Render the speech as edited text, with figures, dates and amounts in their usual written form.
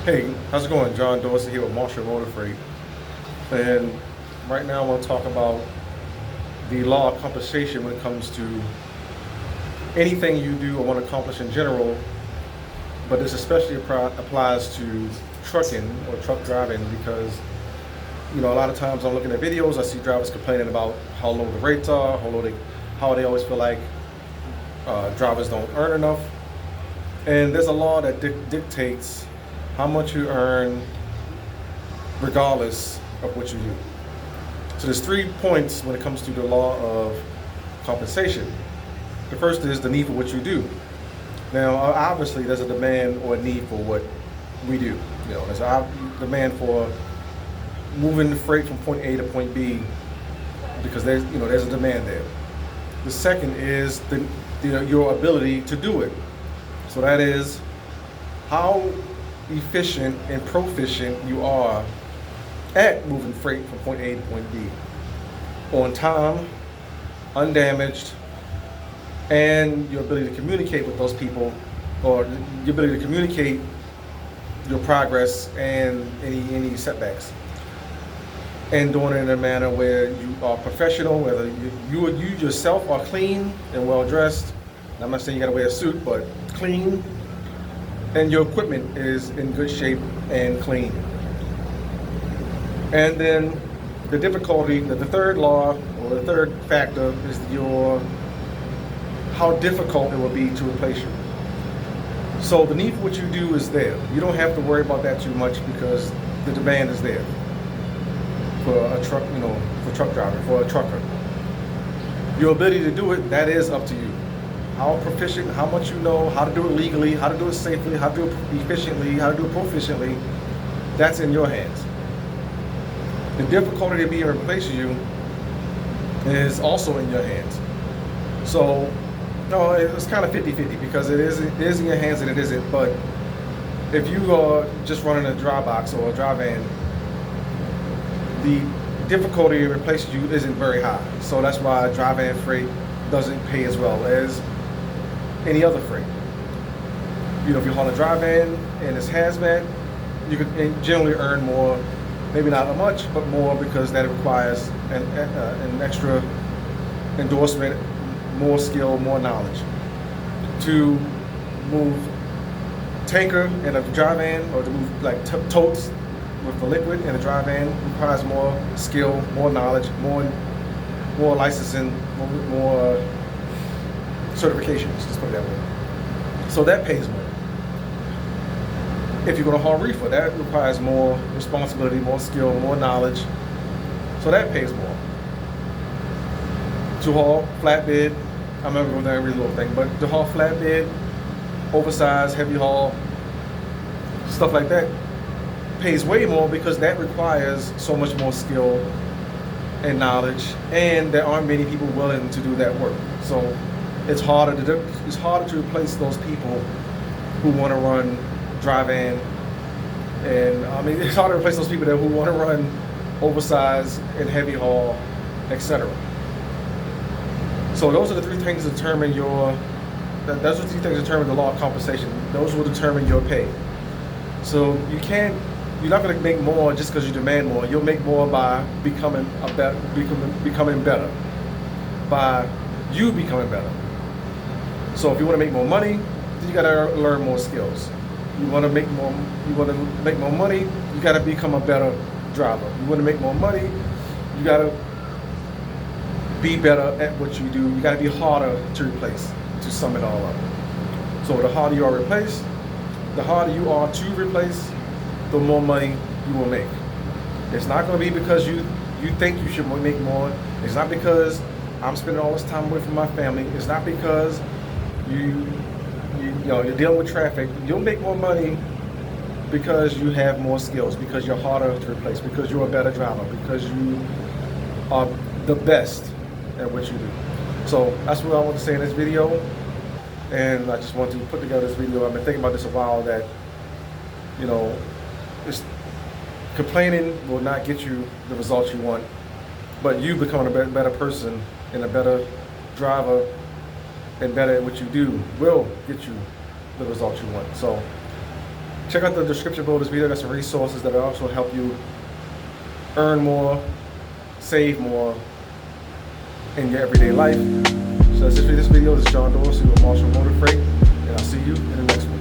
Hey, how's it going? John Dorsey here with Marshall Motor Freight. And right now I want to talk about the law of compensation when it comes to anything you do or want to accomplish in general, but this especially applies to trucking or truck driving because, a lot of times I'm looking at videos, I see drivers complaining about how low the rates are, how they always feel like drivers don't earn enough. And there's a law that dictates how much you earn regardless of what you do. So there's 3 points when it comes to the law of compensation. The first is the need for what you do. Now, obviously, there's a demand or a need for what we do. There's a demand for moving the freight from point A to point B because there's a demand there. The second is your ability to do it. So that is how efficient and proficient you are at moving freight from point A to point B on time, undamaged, and your ability to communicate with those people, or your ability to communicate your progress and any setbacks, and doing it in a manner where you are professional, whether you yourself are clean and well dressed. I'm not saying you gotta wear a suit, but clean, and your equipment is in good shape and clean. And then the difficulty, the third law or the third factor is how difficult it will be to replace you. So the need for what you do is there. You don't have to worry about that too much because the demand is there for a truck, for truck driver, for a trucker. Your ability to do it, that is up to you. How proficient, how much you know, how to do it legally, how to do it safely, how to do it efficiently, how to do it proficiently, that's in your hands. The difficulty of being replacing you is also in your hands. So, no, it's kind of 50-50 because it is in your hands and it isn't. But if you are just running a dry box or a dry van, the difficulty of replacing you isn't very high. So that's why dry van freight doesn't pay as well as any other freight. If you haul a dry van and it's hazmat, you can generally earn more, maybe not much, but more because that requires an extra endorsement, more skill, more knowledge. To move tanker in a dry van or to move like totes with the liquid in a dry van requires more skill, more knowledge, more licensing, more certifications, let's put it that way. So that pays more. If you're going to haul reefer, that requires more responsibility, more skill, more knowledge. So that pays more. To haul flatbed, I'm not going to go every little thing, but to haul flatbed, oversized, heavy haul, stuff like that, pays way more because that requires so much more skill and knowledge, and there aren't many people willing to do that work. So it's harder to replace those people who want to run dry van, and it's hard to replace those people who want to run oversized and heavy haul, etc. So those are the 3 things that determine those are the 3 things that determine the law of compensation. Those will determine your pay. So you're not going to make more just because you demand more. You'll make more by becoming better, by you becoming better. So if you want to make more money, then you got to learn more skills. You want to make more money, you got to become a better driver. You want to make more money, you got to be better at what you do. You got to be harder to replace, to sum it all up. So the harder you are to replace, the more money you will make. It's not going to be because you think you should make more. It's not because I'm spending all this time away from my family. It's not because you're dealing with traffic. You'll make more money because you have more skills, because you're harder to replace, because you're a better driver, because you are the best at what you do. So that's what I want to say in this video, and I just want to put together this video. I've been thinking about this a while, that complaining will not get you the results you want, but you becoming a better person and a better driver and better at what you do will get you the results you want. So Check out the description below this video. Got some resources that will also help you earn more, save more in your everyday life. So that's it for this video. This is John Dorsey with Marshall Motor Freight, and I'll see you in the next one.